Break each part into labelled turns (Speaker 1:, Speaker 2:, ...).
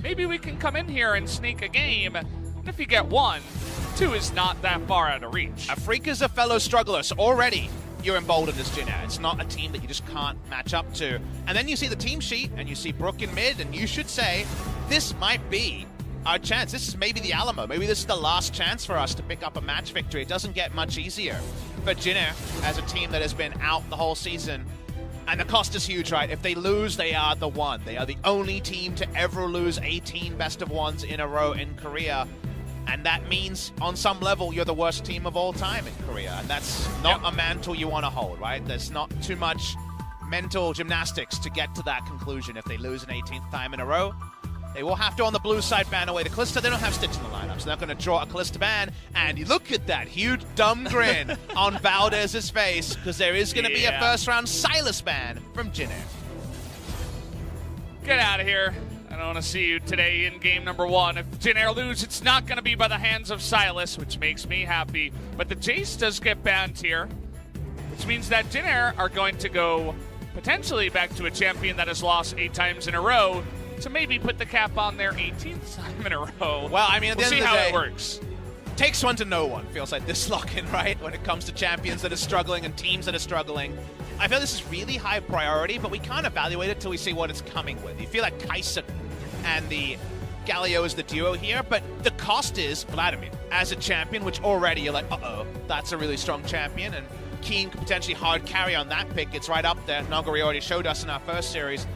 Speaker 1: maybe we can come in here and sneak a game. And if you get 1, 2 is not that far out of reach.
Speaker 2: Afreeca's a fellow struggler, so already you're emboldened as Jin. It's not a team that you just can't match up to. And then you see the team sheet, and you see Brook in mid, and you should say, this might be our chance. This is maybe the Alamo. Maybe this is the last chance for us to pick up a match victory. It doesn't get much easier for Jin as a team that has been out the whole season. And the cost is huge, right? If they lose, they are the one. They are the only team to ever lose 18 best-of-1s in a row in Korea. And that means, on some level, you're the worst team of all time in Korea. And that's not a mantle you want to hold, right? There's not too much mental gymnastics to get to that conclusion if they lose an 18th time in a row. They will have to, on the blue side, ban away the Kalista. They don't have Stitch in the lineup, so they're going to draw a Kalista ban. And you look at that huge dumb grin on Valdez's face, because there is going to be a first-round Sylas ban from Jin.
Speaker 1: Get out of here. I don't want to see you today in game number 1. If Jin Air lose, it's not going to be by the hands of Sylas, which makes me happy. But the Jace does get banned here, which means that Jin Air are going to go potentially back to a champion that has lost 8 times in a row to maybe put the cap on their 18th time in a row.
Speaker 2: Well, I mean, at the end of the day,
Speaker 1: we'll see how it works.
Speaker 2: Takes one to know one, feels like this lock-in, right? When it comes to champions that are struggling and teams that are struggling. I feel this is really high priority, but we can't evaluate it till we see what it's coming with. You feel like Kai'Sa and the Galio is the duo here, but the cost is Vladimir as a champion, which already you're like, uh-oh, that's a really strong champion, and Keen could potentially hard carry on that pick. It's right up there. Nagari already showed us in our first series.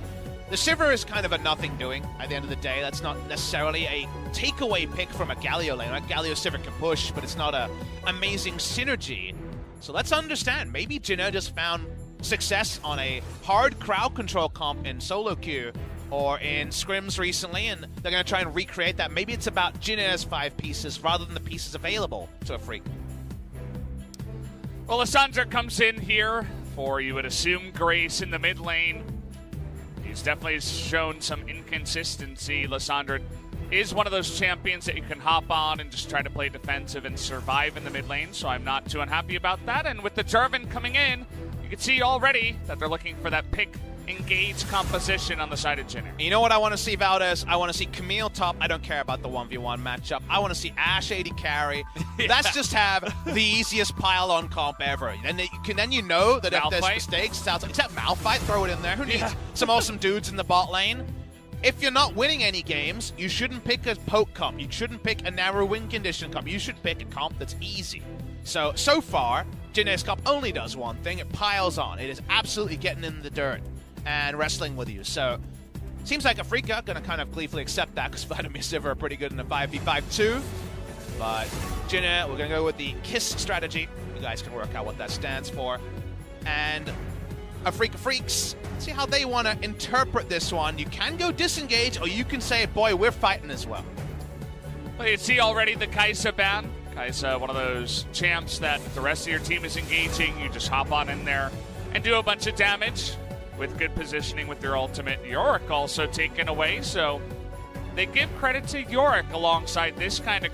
Speaker 2: The Shiver is kind of a nothing doing at the end of the day. That's not necessarily a takeaway pick from a Galio lane. Like Galio Shiver can push, but it's not a amazing synergy. So let's understand. Maybe Jin just found success on a hard crowd control comp in solo queue or in scrims recently, and they're going to try and recreate that. Maybe it's about Jin's 5 pieces rather than the pieces available to Afreeca.
Speaker 1: Well, Lissandra comes in here for, you would assume, Grace in the mid lane. He's definitely shown some inconsistency. Lissandra is one of those champions that you can hop on and just try to play defensive and survive in the mid lane, so I'm not too unhappy about that. And with the Jarvan coming in, you can see already that they're looking for that pick engage composition on the side of Jin.
Speaker 2: You know what I want to see, Valdez? I want to see Camille top. I don't care about the 1v1 matchup. I want to see Ashe AD carry. Let's just have the easiest pile-on comp ever. And then you know that if there's mistakes, except Malphite, throw it in there. Who needs some awesome dudes in the bot lane? If you're not winning any games, you shouldn't pick a poke comp. You shouldn't pick a narrow win condition comp. You should pick a comp that's easy. So far, Jin's comp only does one thing. It piles on. It is absolutely getting in the dirt and wrestling with you. So seems like Afreeca going to kind of gleefully accept that, because Vladimir Sivir are pretty good in a 5v5 too. But Jin, we're going to go with the KISS strategy. You guys can work out what that stands for. And Afreeca Freecs, see how they want to interpret this one. You can go disengage, or you can say, boy, we're fighting as well.
Speaker 1: Well, you see already the Kai'Sa ban. Kai'Sa, one of those champs that the rest of your team is engaging. You just hop on in there and do a bunch of damage with good positioning with your ultimate. Yorick also taken away, so they give credit to Yorick alongside this kind of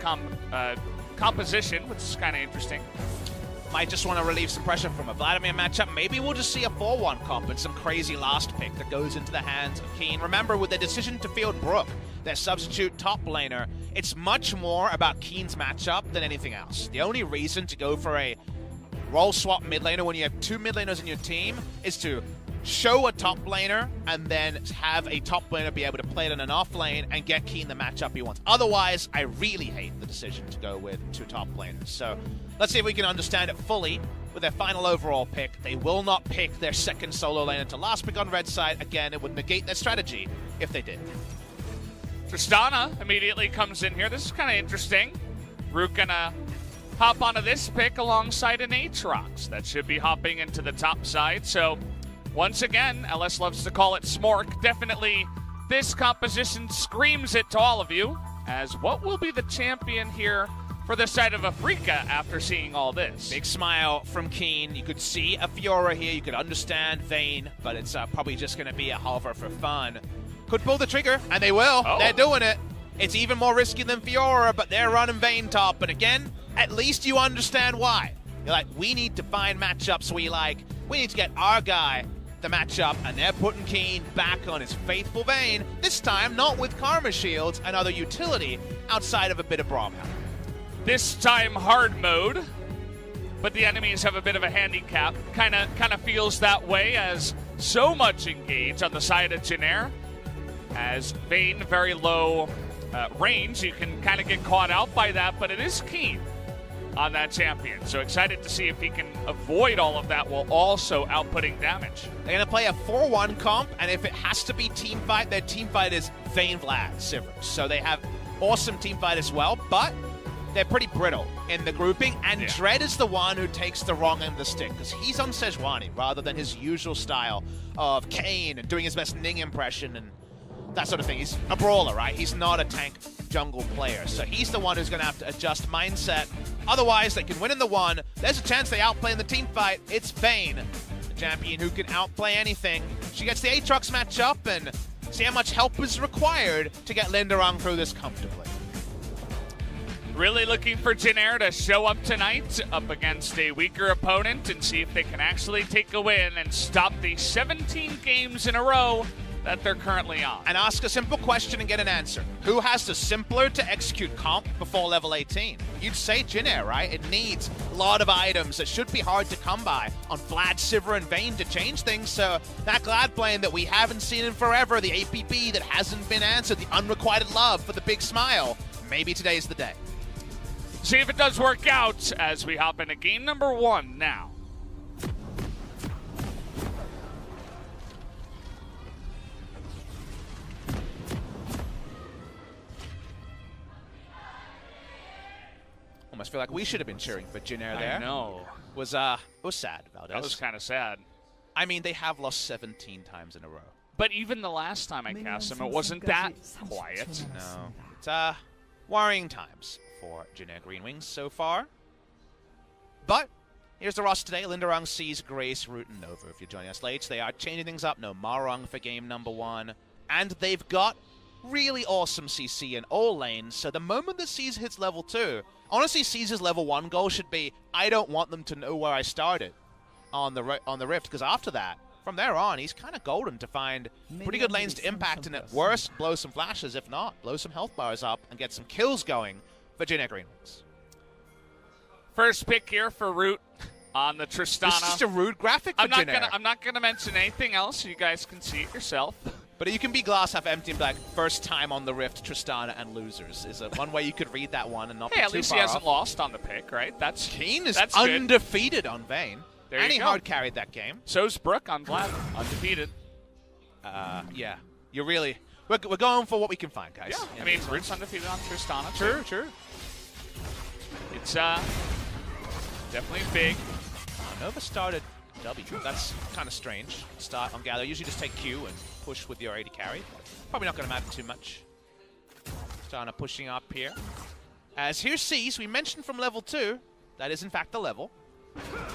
Speaker 1: composition, which is kind of interesting.
Speaker 2: Might just want to relieve some pressure from a Vladimir matchup. Maybe we'll just see a 4-1 comp and some crazy last pick that goes into the hands of Keen. Remember, with the decision to field Brook, their substitute top laner, it's much more about Keen's matchup than anything else. The only reason to go for a role swap mid laner when you have 2 mid laners in your team is to show a top laner and then have a top laner be able to play it in an off lane and get Keen the matchup he wants. Otherwise, I really hate the decision to go with 2 top laners. So let's see if we can understand it fully with their final overall pick. They will not pick their second solo laner to last pick on red side. Again, it would negate their strategy if they did.
Speaker 1: Tristana immediately comes in here. This is kind of interesting. Rook gonna hop onto this pick alongside an Aatrox. That should be hopping into the top side. So once again, LS loves to call it Smork. Definitely this composition screams it to all of you as what will be the champion here for the side of Afreeca after seeing all this.
Speaker 2: Big smile from Keen. You could see a Fiora here. You could understand Vayne, but it's probably just going to be a hover for fun. Could pull the trigger, and they will. Oh. They're doing it. It's even more risky than Fiora, but they're running Vayne top. But again, at least you understand why. You're like, we need to find matchups we like. We need to get our guy the matchup, and they're putting Keen back on his faithful Vayne, this time not with Karma Shields and other utility outside of a bit of Braum help.
Speaker 1: This time hard mode, but the enemies have a bit of a handicap. Kind of feels that way as so much engage on the side of Jin. As Vayne, very low range, you can kind of get caught out by that, but it is Keen on that champion. So excited to see if he can avoid all of that while also outputting damage.
Speaker 2: They're going to play a 4-1 comp, and if it has to be team fight, their team fight is Vayne, Vlad, Sivers. So they have awesome team fight as well, but they're pretty brittle in the grouping, and Dread is the one who takes the wrong end of the stick, because he's on Sejuani rather than his usual style of Kayn and doing his best Ning impression and that sort of thing. He's a brawler, right? He's not a tank jungle player, so he's the one who's going to have to adjust mindset. Otherwise, they can win in the 1. There's a chance they outplay in the team fight. It's Vayne, the champion who can outplay anything. She gets the Aatrox matchup, and see how much help is required to get Linderung through this comfortably.
Speaker 1: Really looking for Jin to show up tonight up against a weaker opponent and see if they can actually take a win and stop the 17 games in a row that they're currently on.
Speaker 2: And ask a simple question and get an answer. Who has the simpler to execute comp before level 18? You'd say Jin, right? It needs a lot of items that should be hard to come by on Vlad, Sivir, and Vayne to change things. So that Glad plane that we haven't seen in forever, the APB that hasn't been answered, the unrequited love for the big smile, maybe today's the day.
Speaker 1: See if it does work out as we hop into game number 1 now.
Speaker 2: Almost feel like we should have been cheering for Jin there.
Speaker 1: I know.
Speaker 2: It was sad, Valdez.
Speaker 1: That was kind of sad.
Speaker 2: I mean, they have lost 17 times in a row.
Speaker 1: But even the last time I cast him, it wasn't that quiet.
Speaker 2: No. It's worrying times for Jin Green Wings so far. But here's the roster today. Linderung, Seas, Grace, Root, and Nova. If you're joining us late, they are changing things up. No Marung for game number 1. And they've got really awesome CC in all lanes. So the moment that Seas hits level 2, honestly, Seas' level 1 goal should be, I don't want them to know where I started on the Rift, because after that, from there on, he's kind of golden to find pretty good lanes to impact, and at worst, blow some flashes. If not, blow some health bars up and get some kills going for Jin Green Wings.
Speaker 1: First pick here for Root on the Tristana.
Speaker 2: This is just a Root graphic for Jin.
Speaker 1: I'm not gonna mention anything else, so you guys can see it yourself.
Speaker 2: But you can be glass half empty and be like, first time on the Rift, Tristana and losers. Is one way you could read that one and not be too far off.
Speaker 1: Hey, at least he hasn't lost on the pick, right?
Speaker 2: Keen is undefeated on Vayne.
Speaker 1: There
Speaker 2: and
Speaker 1: you
Speaker 2: he
Speaker 1: go.
Speaker 2: hard carried that game.
Speaker 1: So's Brook on Vlad, undefeated.
Speaker 2: Yeah. You're really... We're going for what we can find, guys.
Speaker 1: Yeah, I mean, Root's undefeated on Tristana.
Speaker 2: True.
Speaker 1: It's definitely big.
Speaker 2: Nova started W. That's kind of strange. Start on Gather. Usually just take Q and push with your AD carry. Probably not going to matter too much. Tristana pushing up here. As here's Seas. We mentioned from level 2. That is, in fact, the level.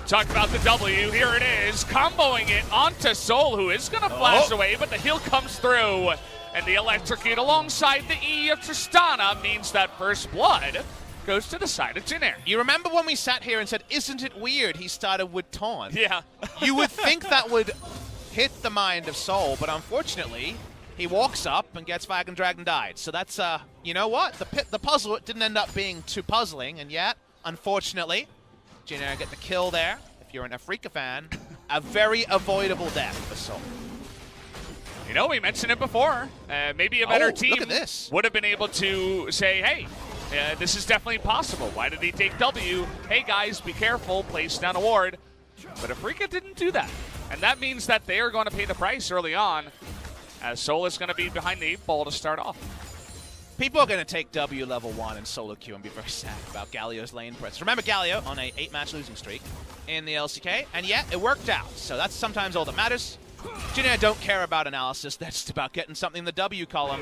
Speaker 1: Talk about the W. Here it is. Comboing it onto Soul, who is going to flash away, but the heal comes through. And the electrocute alongside the E of Tristana means that first blood goes to the side of Jin.
Speaker 2: You remember when we sat here and said, isn't it weird he started with Taunt?
Speaker 1: Yeah.
Speaker 2: You would think that would hit the mind of Soul, but unfortunately, he walks up and gets Flag and Dragon died. So that's, you know what? The puzzle didn't end up being too puzzling, and yet, unfortunately, Jin get the kill there. If you're an Afreeca fan, a very avoidable death for Soul.
Speaker 1: You know, we mentioned it before. Maybe a better team
Speaker 2: look at this.
Speaker 1: Would have been able to say, hey, this is definitely possible. Why did he take W? Hey, guys, be careful. Place down a ward. But Afreeca didn't do that. And that means that they are going to pay the price early on, as Soul is going to be behind the 8 ball to start off.
Speaker 2: People are going to take W level 1 and solo queue and be very sad about Galio's lane presence. Remember Galio on a 8-match losing streak in the LCK, and yet it worked out. So that's sometimes all that matters. Jin don't care about analysis. That's just about getting something in the W column.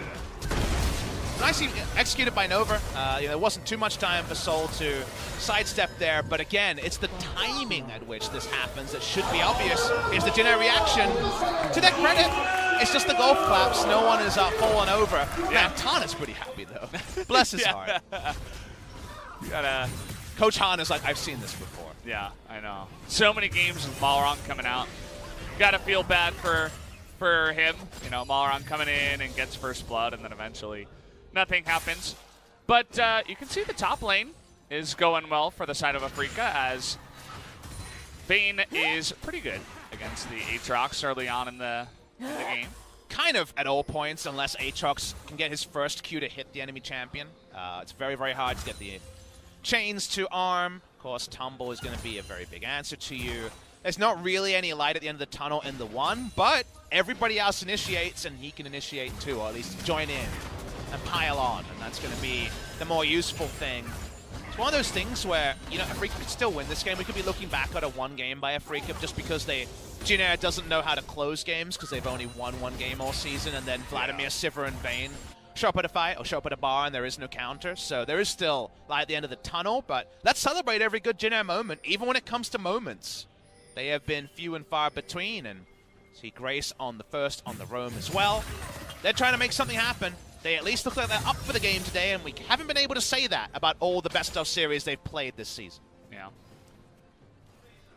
Speaker 2: Nicely executed by Nova. There wasn't too much time for Soul to sidestep there, but again, it's the timing at which this happens that should be obvious. Here's the Jin reaction. To their credit, it's just the golf claps. No one is falling over. Yeah. Man, Tana's pretty happy, though. Bless his heart.
Speaker 1: You gotta...
Speaker 2: Coach Han is like, I've seen this before.
Speaker 1: Yeah, I know. So many games with Balrog coming out. gotta feel bad for him. You know, Malaran coming in and gets first blood, and then eventually nothing happens. But you can see the top lane is going well for the side of Afreeca, as Vayne is pretty good against the Aatrox early on in the game.
Speaker 2: Kind of at all points, unless Aatrox can get his first Q to hit the enemy champion. It's very, very hard to get the chains to arm. Of course, Tumble is going to be a very big answer to you. There's not really any light at the end of the tunnel in the 1, but everybody else initiates, and he can initiate too, or at least join in and pile on, and that's going to be the more useful thing. It's one of those things where, you know, Afreeca could still win this game. We could be looking back at a 1 game by Afreeca just because Jin doesn't know how to close games because they've only won 1 game all season, and then Vladimir, Sivir, and Vayne show up at a fight or show up at a bar and there is no counter. So there is still light at the end of the tunnel, but let's celebrate every good Jin moment, even when it comes to moments. They have been few and far between, and see Grace on the first on the roam as well. They're trying to make something happen. They at least look like they're up for the game today, and we haven't been able to say that about all the best-of series they've played this season.
Speaker 1: Yeah.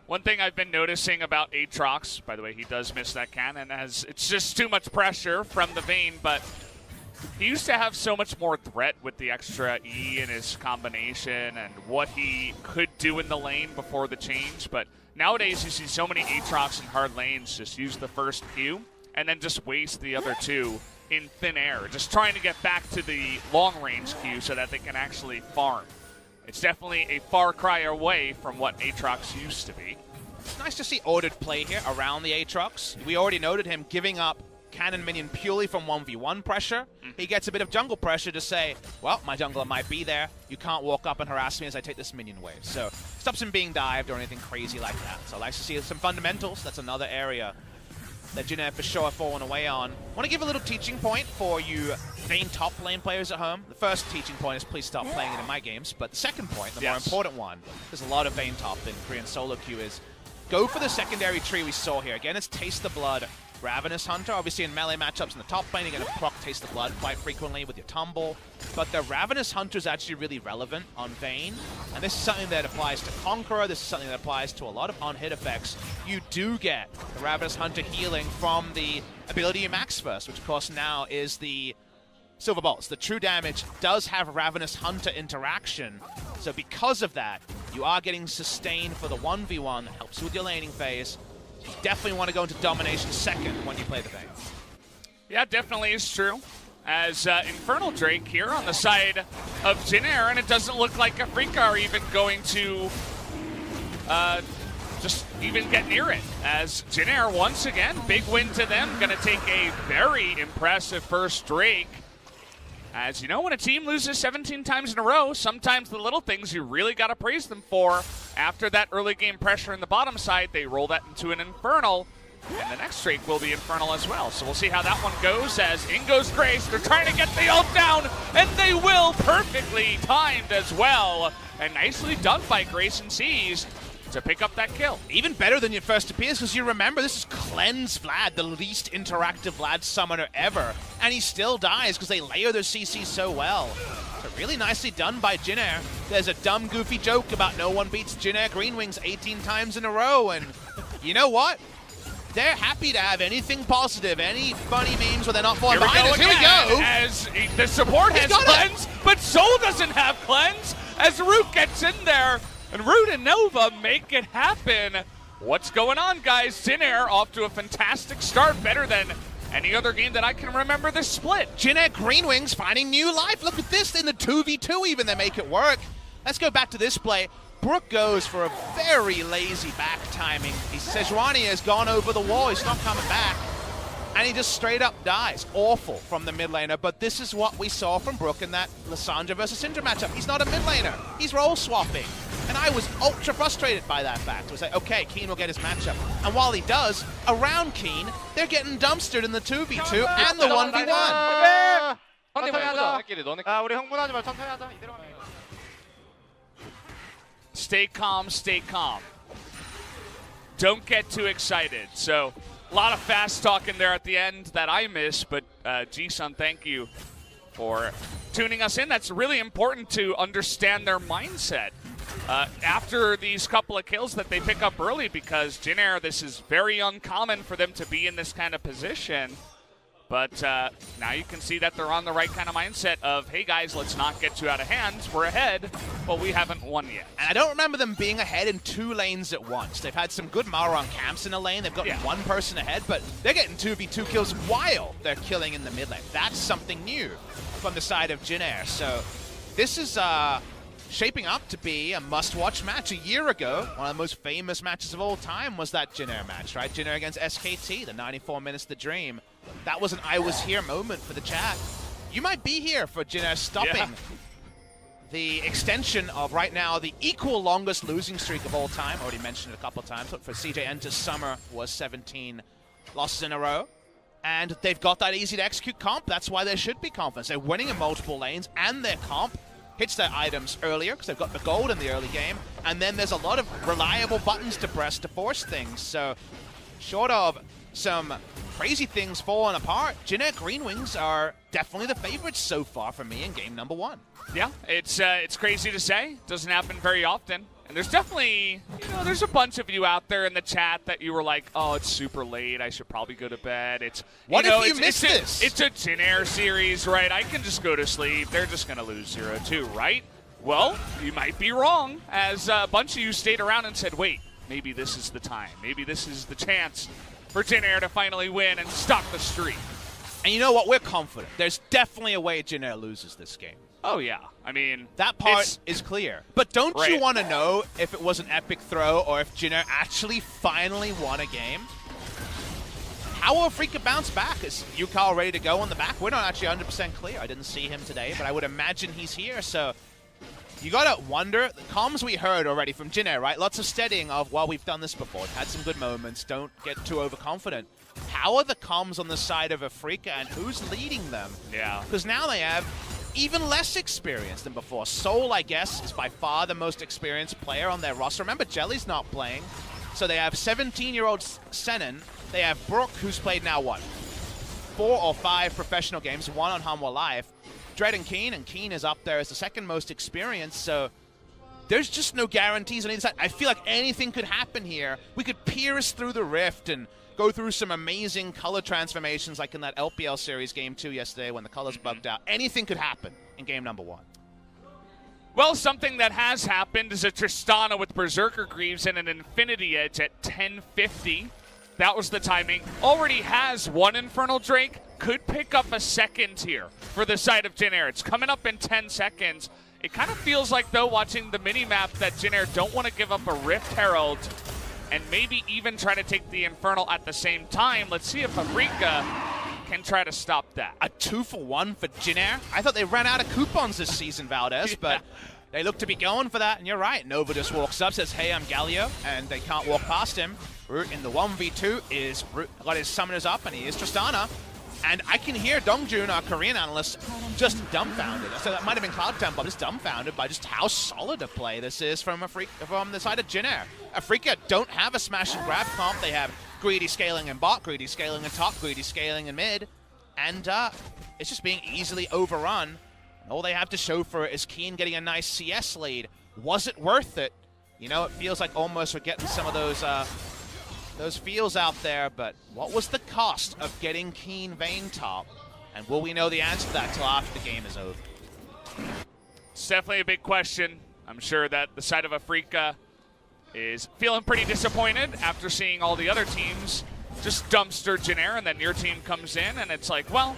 Speaker 1: One thing I've been noticing about Aatrox, by the way, he does miss that cannon, as it's just too much pressure from the Vayne, but he used to have so much more threat with the extra E in his combination and what he could do in the lane before the change, but nowadays you see so many Aatrox in hard lanes just use the first Q and then just waste the other 2 in thin air, just trying to get back to the long-range Q so that they can actually farm. It's definitely a far cry away from what Aatrox used to be.
Speaker 2: It's nice to see ordered play here around the Aatrox. We already noted him giving up cannon minion purely from 1v1 pressure. He gets a bit of jungle pressure to say, well, my jungler might be there. You can't walk up and harass me as I take this minion wave. So stops him being dived or anything crazy like that. So I like to see some fundamentals. That's another area that Jin for sure have fallen away on. I want to give a little teaching point for you Vayne top lane players at home. The first teaching point is please stop playing it in my games. But the second point, the more important one, there's a lot of Vayne top in Korean solo queue, is go for the secondary tree we saw here. Again, it's Taste the Blood, Ravenous Hunter. Obviously in melee matchups in the top lane, you're going to proc Taste the Blood quite frequently with your Tumble. But the Ravenous Hunter is actually really relevant on Vayne. And this is something that applies to Conqueror. This is something that applies to a lot of on-hit effects. You do get the Ravenous Hunter healing from the ability you max first, which of course now is the Silver Bolts. The true damage does have Ravenous Hunter interaction. So because of that, you are getting sustained for the 1v1 that helps you with your laning phase. You definitely want to go into domination second when you play the Vayne.
Speaker 1: Yeah, definitely is true. As Infernal Drake here on the side of Jin, and it doesn't look like Afreeca are even going to just even get near it. As Jin, once again, big win to them, going to take a very impressive first Drake. As you know, when a team loses 17 times in a row, sometimes the little things you really got to praise them for. After that early game pressure in the bottom side, they roll that into an Infernal, and the next Drake will be Infernal as well. So we'll see how that one goes, as in goes Grace. They're trying to get the ult down, and they will, perfectly timed as well. And nicely done by Grace and Seas to pick up that kill.
Speaker 2: Even better than your first appears, because you remember this is Cleanse Vlad, the least interactive Vlad summoner ever, and he still dies because they layer their CC so well. So really nicely done by Jin. There's a dumb, goofy joke about no one beats Jin Green Wings 18 times in a row, and you know what? They're happy to have anything positive, any funny memes where they're not falling behind us. Here we go!
Speaker 1: As the support has Cleanse, but Soul doesn't have Cleanse, as Root gets in there. And Root and Nova make it happen. What's going on, guys? Jin off to a fantastic start, better than any other game that I can remember this split.
Speaker 2: Jin Green Wings finding new life. Look at this, in the 2v2 even, they make it work. Let's go back to this play. Brook goes for a very lazy back timing. Sejuani has gone over the wall, he's not coming back. And he just straight up dies. Awful from the mid laner, but this is what we saw from Brook in that Lissandra versus Syndra matchup. He's not a mid laner, he's role swapping. And I was ultra frustrated by that fact. I was like, okay, Keen will get his matchup. And while he does, around Keen, they're getting dumpstered in the 2v2 and the 1v1.
Speaker 1: Stay calm, stay calm. Don't get too excited. So, a lot of fast talk in there at the end that I miss, but G-Sun, thank you for tuning us in. That's really important to understand their mindset. after these couple of kills that they pick up early, because Jin Air, this is very uncommon for them to be in this kind of position. But now you can see that they're on the right kind of mindset of, hey guys, let's not get too out of hand. We're ahead, but we haven't won yet.
Speaker 2: And I don't remember them being ahead in 2 lanes at once. They've had some good Mauron camps in a lane. They've got one person ahead, but they're getting 2v2 kills while they're killing in the mid lane. That's something new from the side of Jin Air. So this is shaping up to be a must-watch match. A year ago, one of the most famous matches of all time was that Jin Air match, right? Jin Air against SKT, the 94 minutes of the dream. That was an I was here moment for the chat. You might be here for Jin Air stopping the extension of right now the equal longest losing streak of all time. Already mentioned it a couple of times. Look, for CJ Enter's summer was 17 losses in a row. And they've got that easy to execute comp. That's why there should be confidence. They're winning in multiple lanes, and their comp hits their items earlier because they've got the gold in the early game. And then there's a lot of reliable buttons to press to force things. So short of some crazy things falling apart, Jin Air Green Wings are definitely the favorites so far for me in game number 1.
Speaker 1: Yeah, it's crazy to say. Doesn't happen very often. And there's definitely, there's a bunch of you out there in the chat that you were like, oh, it's super late. I should probably go to bed.
Speaker 2: What if you missed this?
Speaker 1: It's a Jin Air series, right? I can just go to sleep. They're just going to lose 0-2, right? Well, you might be wrong, as a bunch of you stayed around and said, wait, maybe this is the time. Maybe this is the chance for Jin Air to finally win and stop the streak.
Speaker 2: And you know what? We're confident. There's definitely a way Jin Air loses this game.
Speaker 1: Oh, yeah. I mean,
Speaker 2: that part is clear. But don't you want to know if it was an epic throw or if Jin Air actually finally won a game? How will Afreeca bounce back? Is Yukal ready to go on the back? We're not actually 100% clear. I didn't see him today, but I would imagine he's here. So you got to wonder. The comms we heard already from Jin Air, right? Lots of steadying of, well, we've done this before. We've had some good moments. Don't get too overconfident. How are the comms on the side of Afreeca, and who's leading them?
Speaker 1: Yeah.
Speaker 2: Because now they have even less experience than before. Soul, I guess, is by far the most experienced player on their roster. Remember, Jelly's not playing. So they have 17-year-old Sennen. They have Brooke, who's played now, what, 4 or 5 professional games, 1 on Hanwha Live. Dread and Keen is up there as the second most experienced, so there's just no guarantees on either side. I feel like anything could happen here. We could pierce through the rift and go through some amazing color transformations like in that LPL series game 2 yesterday when the colors bugged out. Anything could happen in game number 1.
Speaker 1: Well, something that has happened is a Tristana with Berserker Greaves and an Infinity Edge at 10:50. That was the timing. Already has 1 Infernal Drake. Could pick up a second here for the side of Jin Air. It's coming up in 10 seconds. It kind of feels like, though, watching the mini-map that Jin Air don't want to give up a Rift Herald and maybe even try to take the Infernal at the same time. Let's see if Afreeca can try to stop that.
Speaker 2: A 2-for-1 for Jin Air? I thought they ran out of coupons this season, Valdez, but they look to be going for that, and you're right. Nova just walks up, says, hey, I'm Galio, and they can't walk past him. Root in the 1v2 is Root got his summoners up, and he is Tristana. And I can hear Dongjun, our Korean analyst, just dumbfounded. So that might have been Cloud Temple, just dumbfounded by just how solid a play this is from the side of Jin Air. Afreeca don't have a smash and grab comp. They have greedy scaling in bot, greedy scaling in top, greedy scaling in mid. And it's just being easily overrun. All they have to show for it is Keen getting a nice CS lead. Was it worth it? You know, it feels like almost we're getting some of those feels out there, but what was the cost of getting Keen Vayne top? And will we know the answer to that till after the game is over?
Speaker 1: It's definitely a big question. I'm sure that the side of Afreeca is feeling pretty disappointed after seeing all the other teams just dumpster Jin Air, and then your team comes in, and it's like, well,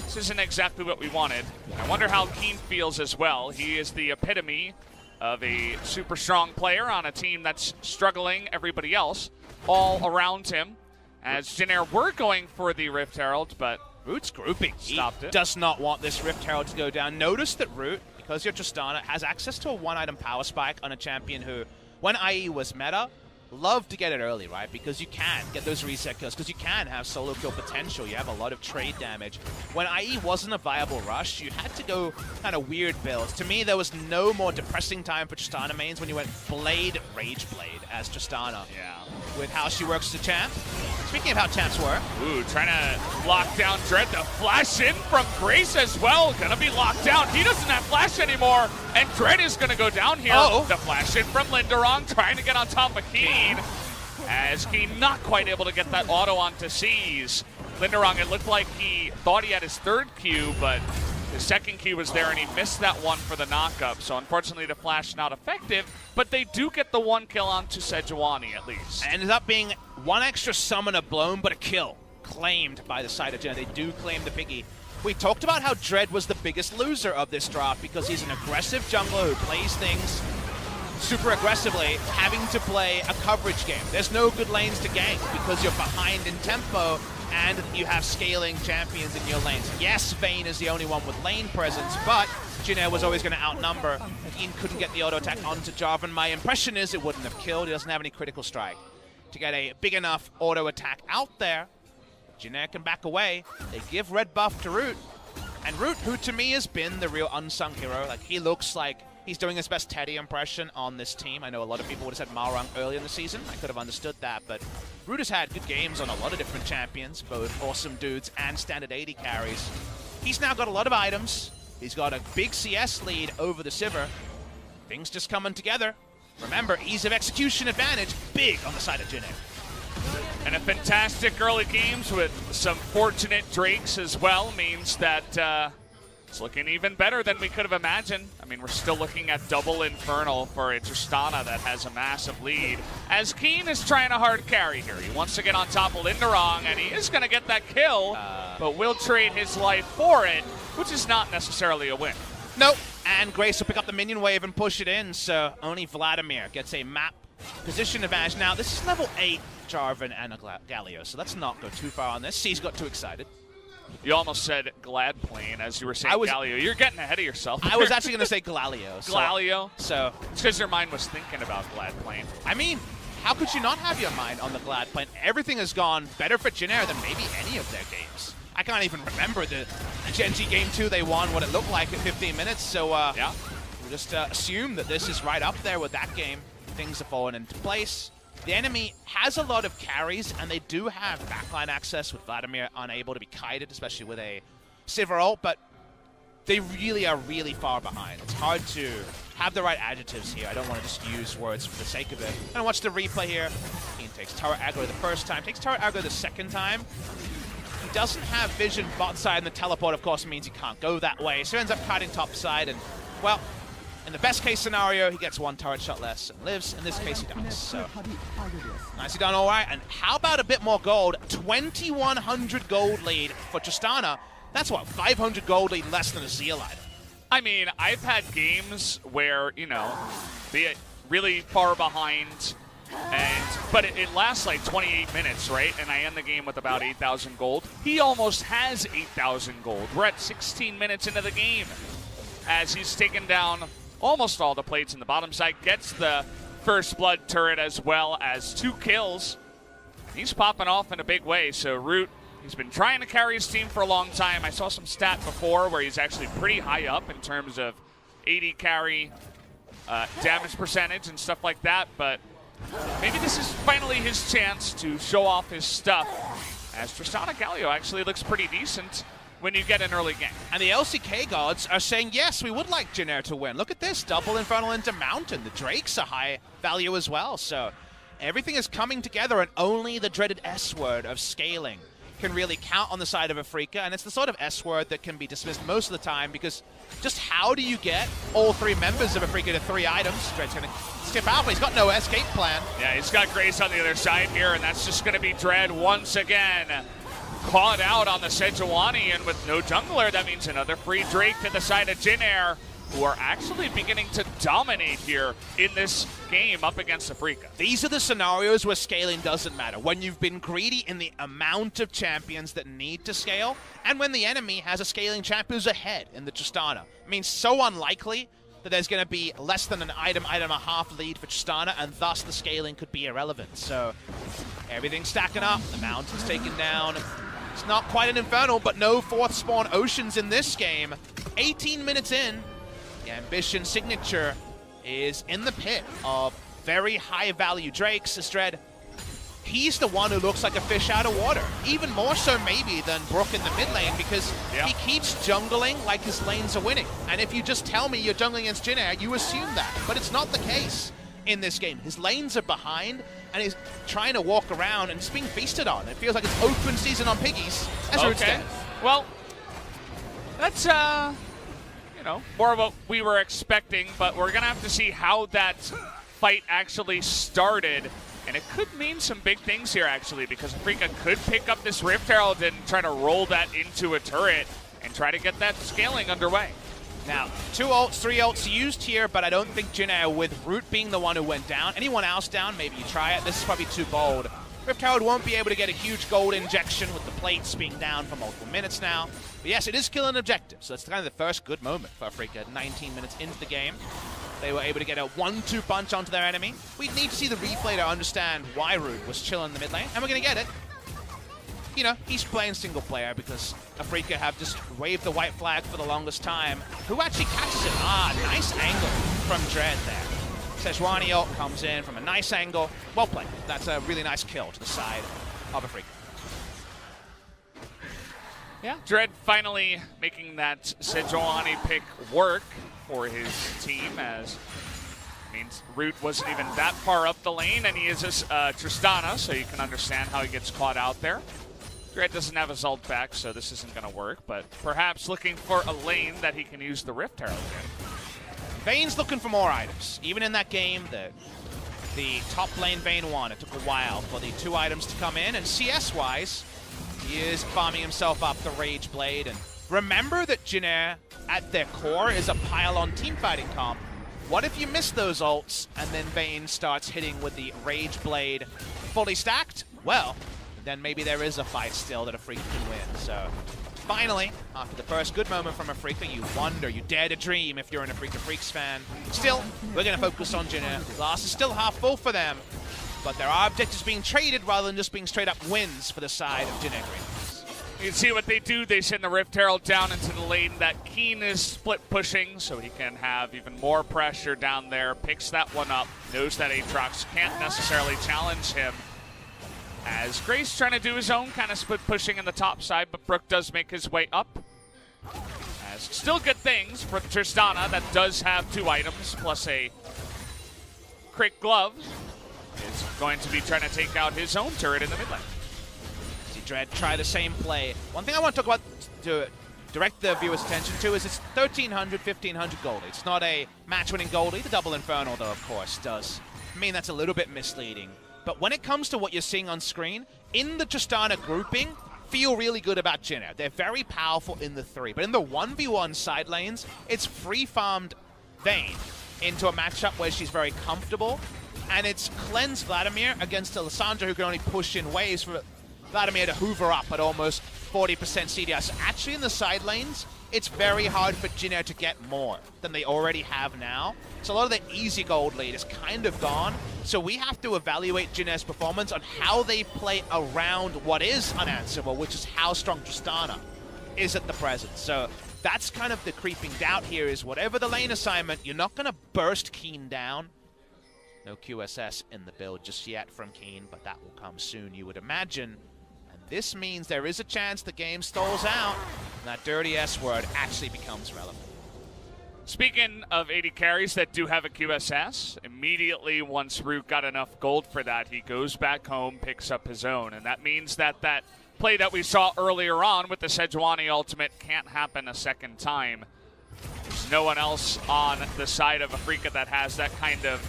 Speaker 1: this isn't exactly what we wanted. I wonder how Keen feels as well. He is the epitome of a super strong player on a team that's struggling everybody else all around him. As Jin Air were going for the Rift Herald, but
Speaker 2: Root's grouping.
Speaker 1: Stopped
Speaker 2: he
Speaker 1: it.
Speaker 2: Does not want this Rift Herald to go down. Notice that Root, because you're Tristana, has access to a 1-item power spike on a champion who, when IE was meta, loved to get it early, right? Because you can get those reset kills, because you can have solo kill potential. You have a lot of trade damage. When IE wasn't a viable rush, you had to go kind of weird builds. To me, there was no more depressing time for Tristana mains when you went Blade, Rage Blade as Tristana.
Speaker 1: yeah,
Speaker 2: with how she works as a champ. Speaking of how temps were.
Speaker 1: Ooh, trying to lock down Dread. The flash in from Grace as well. Gonna be locked down. He doesn't have flash anymore. And Dread is gonna go down here.
Speaker 2: Oh.
Speaker 1: The flash in from Linderong, trying to get on top of Keen. As Keen not quite able to get that auto onto C's. Linderong, it looked like he thought he had his third Q, but his second Q was there and he missed that one for the knockup. So unfortunately the flash not effective, but they do get the one kill onto Sejuani at least.
Speaker 2: Ended up being one extra summoner blown, but a kill claimed by the side of Jin. They do claim the piggy. We talked about how Dread was the biggest loser of this draft because he's an aggressive jungler who plays things super aggressively, having to play a coverage game. There's no good lanes to gank because you're behind in tempo and you have scaling champions in your lanes. Yes, Vayne is the only one with lane presence, but Jin was always going to outnumber. Keen couldn't get the auto attack onto Jarvan. My impression is it wouldn't have killed. He doesn't have any critical strike to get a big enough auto attack out there. Jin can back away. They give red buff to Root. And Root, who to me has been the real unsung hero, like he looks like he's doing his best Teddy impression on this team. I know a lot of people would have said Malrang early in the season. I could have understood that, but Root has had good games on a lot of different champions, both awesome dudes and standard 80 carries. He's now got a lot of items. He's got a big CS lead over the Sivir. Things just coming together. Remember, ease of execution advantage, big on the side of Jin.
Speaker 1: And a fantastic early games with some fortunate Drakes as well means that it's looking even better than we could have imagined. I mean, we're still looking at double Infernal for a Tristana that has a massive lead. As Keen is trying a hard carry here. He wants to get on top of Linderong, and he is going to get that kill, but will trade his life for it, which is not necessarily a win.
Speaker 2: Nope. And Grace will pick up the minion wave and push it in, so only Vladimir gets a map position advantage. Now, this is level 8 Jarvan and a Galio, so let's not go too far on this. C's got too excited.
Speaker 1: You almost said Glad Plane as you were saying Galio. You're getting ahead of yourself.
Speaker 2: I was actually going to say Gladio.
Speaker 1: Gladio?
Speaker 2: So
Speaker 1: it's because your mind was thinking about Glad Plane.
Speaker 2: I mean, how could you not have your mind on the Glad Plane? Everything has gone better for Jin than maybe any of their games. I can't even remember the Gen G Game 2 they won, what it looked like at 15 minutes. So yeah, we'll just assume that this is right up there with that game. Things are falling into place. The enemy has a lot of carries, and they do have backline access with Vladimir unable to be kited, especially with a Sivir ult, but they really are really far behind. It's hard to have the right adjectives here. I don't want to just use words for the sake of it. And watch the replay here. Keen takes turret aggro the first time, takes turret aggro the second time. He doesn't have vision bot side, and the teleport, of course, means he can't go that way. So he ends up kiting top side, and, well, in the best case scenario, he gets one turret shot less and lives. In this case, he dies. So nicely done, all right. And how about a bit more gold? 2,100 gold lead for Tristana. That's what, 500 gold lead less than a Zeal item.
Speaker 1: I mean, I've had games where, you know, be it really far behind, but it lasts like 28 minutes, right? And I end the game with about 8,000 gold. He almost has 8,000 gold. We're at 16 minutes into the game as he's taken down almost all the plates in the bottom side, gets the first blood turret as well as 2 kills. He's popping off in a big way, so Root, he's been trying to carry his team for a long time. I saw some stat before where he's actually pretty high up in terms of 80 carry damage percentage and stuff like that, but maybe this is finally his chance to show off his stuff, as Tristana Galio actually looks pretty decent when you get an early game.
Speaker 2: And the LCK gods are saying, yes, we would like Jin to win. Look at this, double Infernal into Mountain. The Drakes are high value as well, so everything is coming together, and only the dreaded S word of scaling can really count on the side of Afreeca, and it's the sort of S word that can be dismissed most of the time, because just how do you get all 3 members of Afreeca to 3 items? Dread's going to skip out, but he's got no escape plan.
Speaker 1: Yeah, he's got Grace on the other side here, and that's just going to be Dread once again. Caught out on the Sejuani, and with no jungler, that means another free Drake to the side of Jin, who are actually beginning to dominate here in this game up against Afreeca.
Speaker 2: These are the scenarios where scaling doesn't matter. When you've been greedy in the amount of champions that need to scale, and when the enemy has a scaling champion who's ahead in the Tristana. I mean, so unlikely that there's going to be less than an item and a half lead for Tristana, and thus the scaling could be irrelevant. So everything's stacking up. The Mountain's taken down. It's not quite an Infernal, but no 4th spawn Oceans in this game. 18 minutes in, the Ambition signature is in the pit of very high value Drakes. As Dread he's the one who looks like a fish out of water. Even more so maybe than Brook in the mid lane, because he keeps jungling like his lanes are winning. And if you just tell me you're jungling against Jin Air, you assume that. But it's not the case in this game. His lanes are behind, and he's trying to walk around and just being feasted on. It feels like it's open season on piggies. As Root's dead.
Speaker 1: Well, that's, you know, more of what we were expecting, but we're going to have to see how that fight actually started. And it could mean some big things here, actually, because Afreeca could pick up this Rift Herald and try to roll that into a turret and try to get that scaling underway.
Speaker 2: Now, 2 ults, 3 ults used here, but I don't think Jin Air, with Root being the one who went down. Anyone else down, maybe you try it. This is probably too bold. Rift Herald won't be able to get a huge gold injection with the plates being down for multiple minutes now. But yes, it is killing objectives, so that's kind of the first good moment for Afreeca. 19 minutes into the game, they were able to get a 1-2 punch onto their enemy. We need to see the replay to understand why Root was chilling in the mid lane, and we're going to get it. You know, he's playing single player because Afreeca have just waved the white flag for the longest time. Who actually catches it? Ah, nice angle from Dread there. Sejuani ult comes in from a nice angle. Well played. That's a really nice kill to the side of Afreeca.
Speaker 1: Yeah, Dread finally making that Sejuani pick work for his team, as means Root wasn't even that far up the lane, and he is Tristana, so you can understand how he gets caught out there. Dread doesn't have his ult back, so this isn't going to work, but perhaps looking for a lane that he can use the Rift Herald in.
Speaker 2: Vayne's looking for more items. Even in that game, the top lane Vayne won. It took a while for the 2 items to come in, and CS-wise, he is farming himself up the Rage Blade. And remember that Jin Air, at their core, is a pile-on teamfighting comp. What if you miss those ults, and then Vayne starts hitting with the Rage Blade fully stacked? Well, then maybe there is a fight still that Afreeca can win. So finally, after the first good moment from Afreeca, you wonder, you dare to dream if you're an Afreeca Freecs fan. Still, we're going to focus on Jin Air. Glass is still half full for them, but there are objectives being traded rather than just being straight up wins for the side of Jin Air Greens.
Speaker 1: You can see what they do. They send the Rift Herald down into the lane that Keen is split pushing, so he can have even more pressure down there. Picks that one up, knows that Aatrox can't necessarily challenge him. As Grace trying to do his own kind of split pushing in the top side, but Brook does make his way up. As still good things for Tristana, that does have 2 items, plus a Crick Glove. Is going to be trying to take out his own turret in the mid lane.
Speaker 2: See Dread try the same play. One thing I want to talk about, to direct the viewer's attention to, is it's 1,300, 1,500 gold. It's not a match-winning goldie. The double Infernal, though, of course, does mean that's a little bit misleading. But when it comes to what you're seeing on screen, in the Tristana grouping, feel really good about Jin Air. They're very powerful in the 3. But in the 1v1 side lanes, it's free-farmed Vayne into a matchup where she's very comfortable. And it's cleansed Vladimir against Alessandra, who can only push in waves for Vladimir to hoover up at almost 40% CDR. So actually in the side lanes, it's very hard for Jin Air to get more than they already have now. So a lot of the easy gold lead is kind of gone. So we have to evaluate Jin Air's performance on how they play around what is unanswerable, which is how strong Tristana is at the present. So that's kind of the creeping doubt here, is whatever the lane assignment, you're not going to burst Keen down. No QSS in the build just yet from Keen, but that will come soon, you would imagine. And this means there is a chance the game stalls out, and that dirty S word actually becomes relevant.
Speaker 1: Speaking of AD carries that do have a QSS, immediately once Root got enough gold for that, he goes back home, picks up his own. And that means that that play that we saw earlier on with the Sejuani ultimate can't happen a second time. There's no one else on the side of Afreeca that has that kind of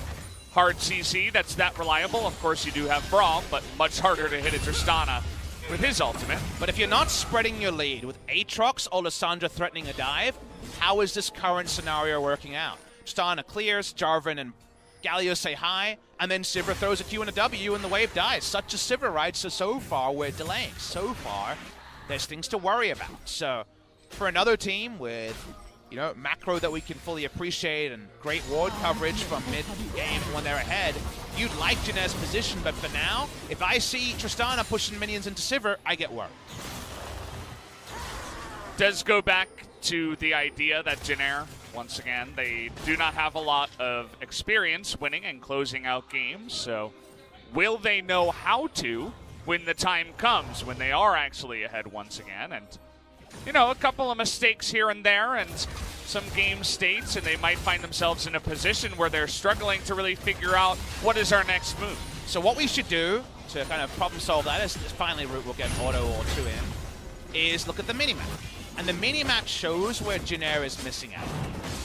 Speaker 1: hard CC that's that reliable. Of course, you do have Braum, but much harder to hit a Tristana with his ultimate.
Speaker 2: But if you're not spreading your lead with Aatrox or Lissandra threatening a dive, how is this current scenario working out? Tristana clears, Jarvan and Galio say hi, and then Sivir throws a Q and a W and the wave dies. Such as Sivir, right? So far we're delaying. So far, there's things to worry about. So for another team with, you know, macro that we can fully appreciate and great ward coverage from mid-game when they're ahead, you'd like Jin Air's position, but for now, if I see Tristana pushing minions into Sivir, I get worried.
Speaker 1: Does go back to the idea that Jin Air, once again, they do not have a lot of experience winning and closing out games, so will they know how to when the time comes, when they are actually ahead once again? And, you know, a couple of mistakes here and there and some game states, and they might find themselves in a position where they're struggling to really figure out what is our next move.
Speaker 2: So what we should do to kind of problem solve that is finally Root will get an auto or two in, is look at the minimap. And the minimap shows where Jin Air is missing out.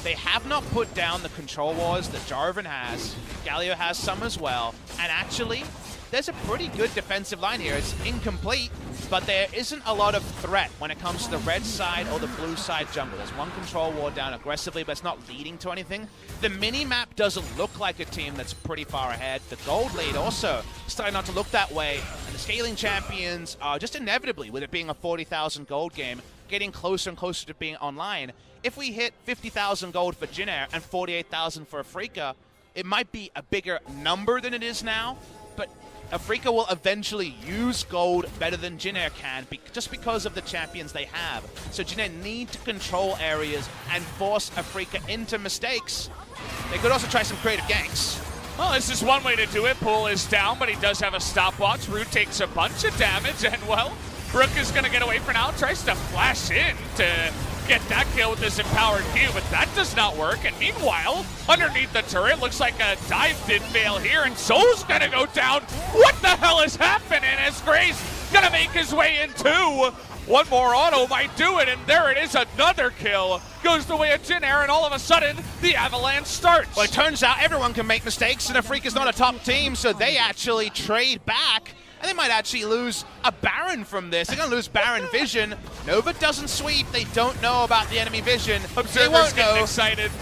Speaker 2: They have not put down the control wars that Jarvan has. Galio has some as well. And actually, there's a pretty good defensive line here. It's incomplete, but there isn't a lot of threat when it comes to the red side or the blue side jungle. There's one control ward down aggressively, but it's not leading to anything. The mini-map doesn't look like a team that's pretty far ahead. The gold lead also starting not to look that way. And the scaling champions are just inevitably, with it being a 40,000 gold game, getting closer and closer to being online. If we hit 50,000 gold for Jin Air and 48,000 for Afreeca, it might be a bigger number than it is now, but Afreeca will eventually use gold better than Jin Air can, just because of the champions they have. So Jin Air need to control areas and force Afreeca into mistakes. They could also try some creative ganks.
Speaker 1: Well, this is one way to do it. Pool is down, but he does have a stopwatch. Root takes a bunch of damage, and, well, Brook is going to get away for now. Tries to flash in to get that kill with this empowered Q, but that does not work. And meanwhile, underneath the turret, looks like a dive did fail here, and Soul's going to go down. What the hell is happening as Grace going to make his way in too? One more auto might do it, and there it is, another kill. Goes the way of Jin Air, and all of a sudden, the avalanche starts.
Speaker 2: Well, it turns out everyone can make mistakes, and Afreeca's not a top team, so they actually trade back. And they might actually lose a Baron from this. They're going to lose Baron vision. Nova doesn't sweep. They don't know about the enemy vision.
Speaker 1: Observer's getting excited.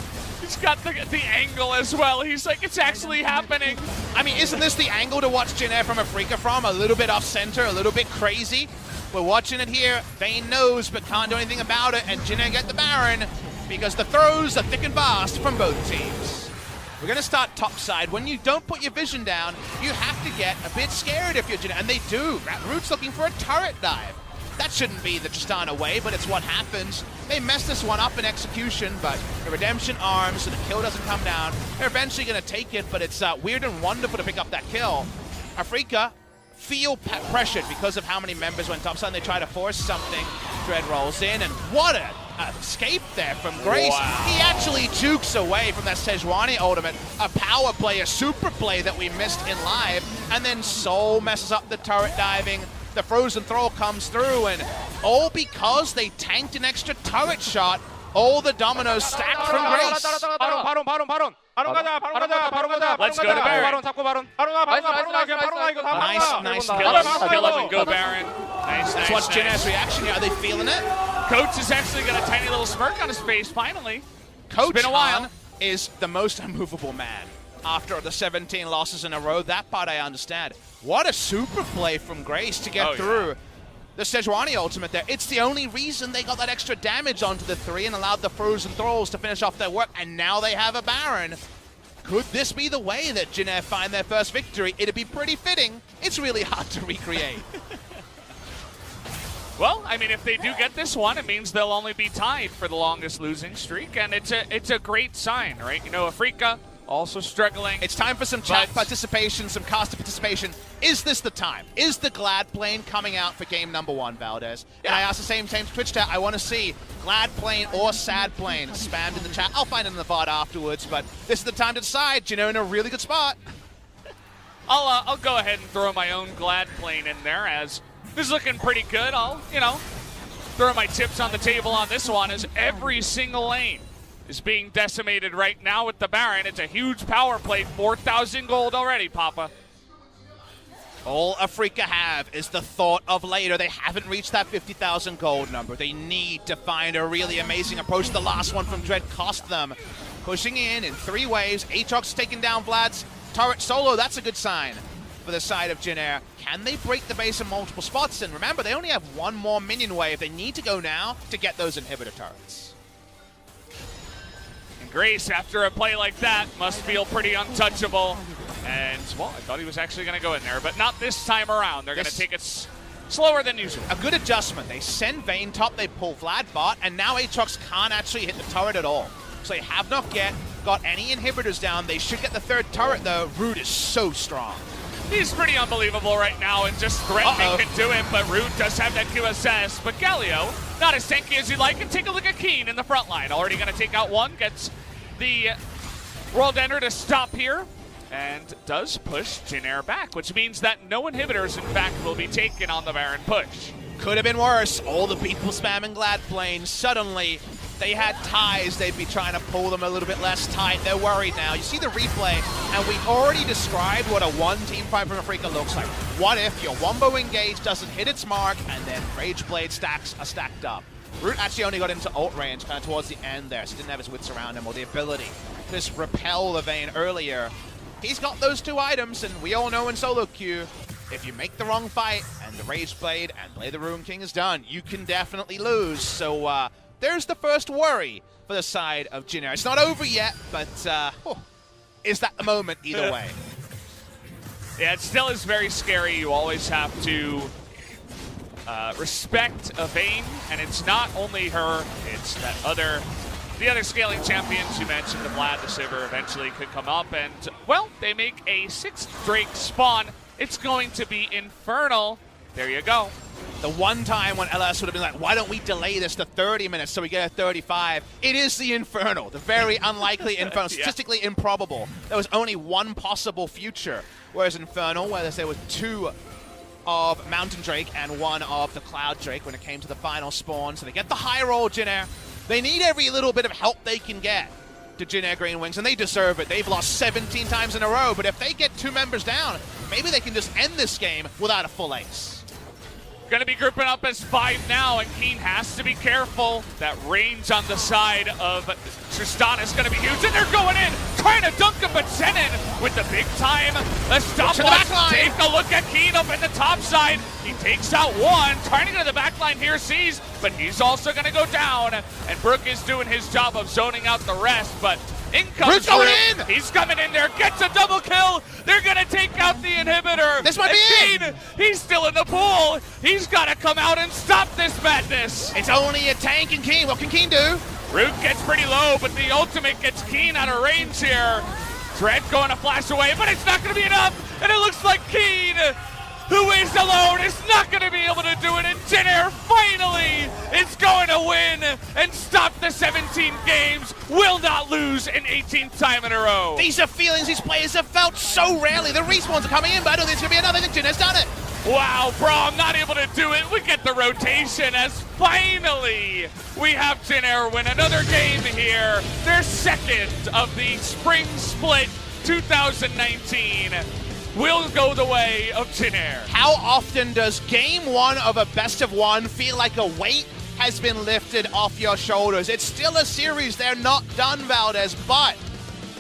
Speaker 1: He's got the angle as well. He's like, it's actually happening.
Speaker 2: I mean, isn't this the angle to watch Jin Air from Afreeca from? A little bit off-center, a little bit crazy. We're watching it here. Vayne knows, but can't do anything about it. And Jin Air get the Baron because the throws are thick and fast from both teams. We're going to start topside. When you don't put your vision down, you have to get a bit scared if you're Jin Air. And they do. Root's looking for a turret dive. That shouldn't be the Tristana way, but it's what happens. They messed this one up in execution, but the redemption arms, so the kill doesn't come down. They're eventually going to take it, but it's weird and wonderful to pick up that kill. Afreeca feel pressured because of how many members went topside, and they try to force something. Dread rolls in, and what a escape there from Grace.
Speaker 1: Wow.
Speaker 2: He actually jukes away from that Sejuani ultimate, a power play, a super play that we missed in live, and then Soul messes up the turret diving. The frozen throw comes through, and all because they tanked an extra turret shot, all the dominoes stacked from Grace.
Speaker 1: Let's go to Baron.
Speaker 2: Nice
Speaker 1: Kill him and go Baron.
Speaker 2: That's what's Jin Air's reaction here. Are they feeling it?
Speaker 1: Coach has actually got a tiny little smirk on his face, finally.
Speaker 2: Coach
Speaker 1: It's been a while.
Speaker 2: Han is the most unmovable man. After the 17 losses in a row, that part I understand. What a super play from Grace to get through the Sejuani ultimate there. It's the only reason they got that extra damage onto the 3 and allowed the frozen thralls to finish off their work, and now they have a Baron. Could this be the way that Jin Air find their first victory? It'd be pretty fitting. It's really hard to recreate.
Speaker 1: Well, I mean, if they do get this one, it means they'll only be tied for the longest losing streak, and it's a great sign, right? You know, Afreeca also struggling.
Speaker 2: It's time for some chat participation, some caster participation. Is this the time? Is the Glad Plane coming out for game number 1, Valdez? Yeah. And I asked the same Twitch chat, I want to see Glad Plane or Sad Plane spammed in the chat. I'll find it in the VOD afterwards, but this is the time to decide. You know, in a really good spot.
Speaker 1: I'll go ahead and throw my own Glad Plane in there, as this is looking pretty good. I'll, you know, throw my tips on the table on this one, as every single lane is being decimated right now with the Baron. It's a huge power play, 4,000 gold already, Papa.
Speaker 2: All Afreeca have is the thought of later. They haven't reached that 50,000 gold number. They need to find a really amazing approach. The last one from Dread cost them. Pushing in 3 waves. Aatrox taking down Vlad's turret solo. That's a good sign for the side of Jin Air. Can they break the base in multiple spots? And remember, they only have one more minion wave. They need to go now to get those inhibitor turrets.
Speaker 1: Grace, after a play like that, must feel pretty untouchable. And, well, I thought he was actually going to go in there, but not this time around. They're going to take it slower than usual.
Speaker 2: A good adjustment. They send Vayne top, they pull Vlad bot, and now Aatrox can't actually hit the turret at all. So they have not yet got any inhibitors down. They should get the 3rd turret, though. Root is so strong.
Speaker 1: He's pretty unbelievable right now and just threatening can do it, but Root does have that QSS. But Galio, not as tanky as you'd like, and take a look at Keen in the front line. Already going to take out one, gets the World Ender to stop here, and does push Jin Air back, which means that no inhibitors, in fact, will be taken on the Baron push.
Speaker 2: Could have been worse. All the people spamming Glad Plane, suddenly they had ties. They'd be trying to pull them a little bit less tight. They're worried now. You see the replay, and we've already described what a one-team fight from Afreeca looks like. What if your Wombo engage doesn't hit its mark, and then Rage Blade stacks are stacked up? Root actually only got into ult range kind of towards the end there, so didn't have his wits around him or the ability to just repel the Vayne earlier. He's got those two items, and we all know in solo queue, if you make the wrong fight and the Rage Blade and Blade the Ruin King is done, you can definitely lose. So there's the first worry for the side of Jin Air. It's not over yet, but is that the moment either way?
Speaker 1: Yeah, it still is very scary. You always have to respect a Vayne, and it's not only her, it's that the other scaling champions you mentioned, the Vlad, the Sivir, eventually could come up, and, well, they make a 6th Drake spawn. It's going to be Infernal. There you go.
Speaker 2: The one time when LS would have been like, why don't we delay this to 30 minutes so we get a 35? It is the Infernal, the very unlikely Infernal,
Speaker 1: yeah.
Speaker 2: Statistically improbable. There was only one possible future, whereas Infernal, where there were 2 of Mountain Drake and 1 of the Cloud Drake when it came to the final spawn. So they get the high roll, Jin Air. They need every little bit of help they can get to Jin Air Green Wings, and they deserve it. They've lost 17 times in a row, but if they get 2 members down, maybe they can just end this game without a full ace.
Speaker 1: Going to be grouping up as 5 now, and Keen has to be careful. That range on the side of Tristan is going to be huge, and they're going in, trying to dunk him, but Zenon with the big time. Let's stop. Take a look at Keen up in the top side. He takes out one, trying to go to the back line here, sees, but he's also going to go down, and Brook is doing his job of zoning out the rest, but in comes
Speaker 2: going in!
Speaker 1: He's coming in there, gets a double kill. They're going to take out the inhibitor.
Speaker 2: This might be
Speaker 1: it. He's still in the pool. He's got to come out and stop this madness.
Speaker 2: It's only a tank and Keen. What can Keen do?
Speaker 1: Root gets pretty low, but the ultimate gets Keen out of range here. Dread going to flash away, but it's not going to be enough. And it looks like Keen, who is alone, is not going to be able to do it. And Jin Air finally is going to win and stop the 17 games. Will not lose an 18th time in a row.
Speaker 2: These are feelings these players have felt so rarely. The respawns are coming in, but I don't think it's going to be another. I think Jin Air's done it.
Speaker 1: Wow, Braum not able to do it. We get the rotation as finally we have Jin Air win another game here. Their 2nd of the Spring Split 2019 will go the way of Jin Air.
Speaker 2: How often does game 1 of a best of 1 feel like a weight has been lifted off your shoulders? It's still a series. They're not done, Valdez, but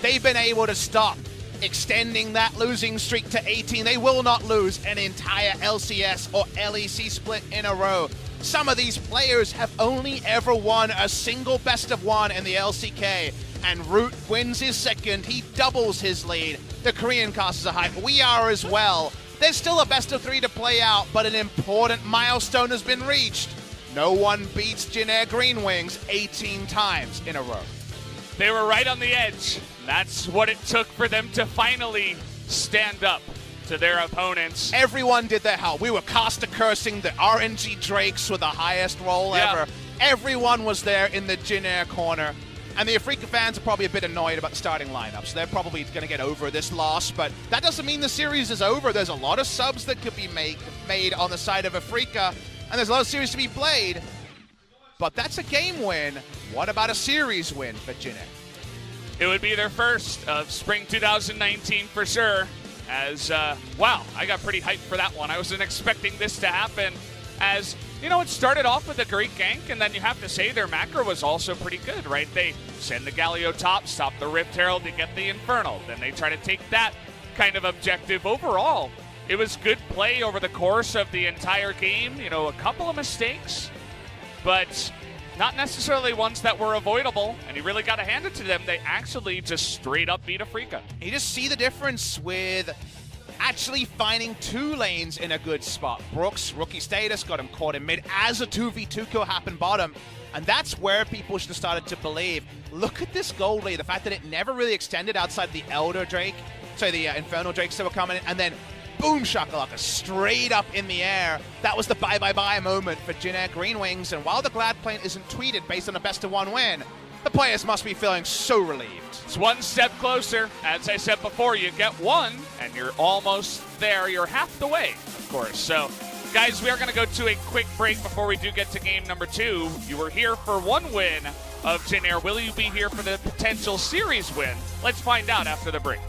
Speaker 2: they've been able to stop extending that losing streak to 18. They will not lose an entire LCS or LEC split in a row. Some of these players have only ever won a single best of 1 in the LCK, and Root wins his 2nd. He doubles his lead. The Korean casters are hype. We are as well. There's still a best of 3 to play out, but an important milestone has been reached. No one beats Jin Air Green Wings 18 times in a row.
Speaker 1: They were right on the edge. That's what it took for them to finally stand up to their opponents.
Speaker 2: Everyone did their help. We were caster cursing. The RNG Drakes were the highest roll ever. Everyone was there in the Jin Air corner. And the Afreeca fans are probably a bit annoyed about the starting lineup, so they're probably going to get over this loss, but that doesn't mean the series is over. There's a lot of subs that could be made on the side of Afreeca, and there's a lot of series to be played. But that's a game win. What about a series win for Jin Air?
Speaker 1: It would be their first of spring 2019 for sure. As, wow, I got pretty hyped for that one. I wasn't expecting this to happen. As, you know, it started off with a great gank, and then you have to say their macro was also pretty good, right? They send the Galio top, stop the Rift Herald to get the Infernal. Then they try to take that kind of objective. Overall, it was good play over the course of the entire game. You know, a couple of mistakes, but not necessarily ones that were avoidable, and you really got to hand it to them. They actually just straight up beat Afreeca.
Speaker 2: You just see the difference with actually finding 2 lanes in a good spot. Brooks, rookie status, got him caught in mid as a 2v2 kill happened bottom, and that's where people should have started to believe. Look at this gold lead, the fact that it never really extended outside the Elder Drake, sorry, the Infernal Drakes that were coming in, and then boom shakalaka, straight up in the air. That was the bye-bye-bye moment for Jin Air Green Wings, and while the Glad Plane isn't tweeted based on a best-of-1 win, the players must be feeling so relieved.
Speaker 1: It's one step closer. As I said before, you get one, and you're almost there. You're half the way, of course. So, guys, we are going to go to a quick break before we do get to game number 2. You were here for one win of Jin Air. Will you be here for the potential series win? Let's find out after the break.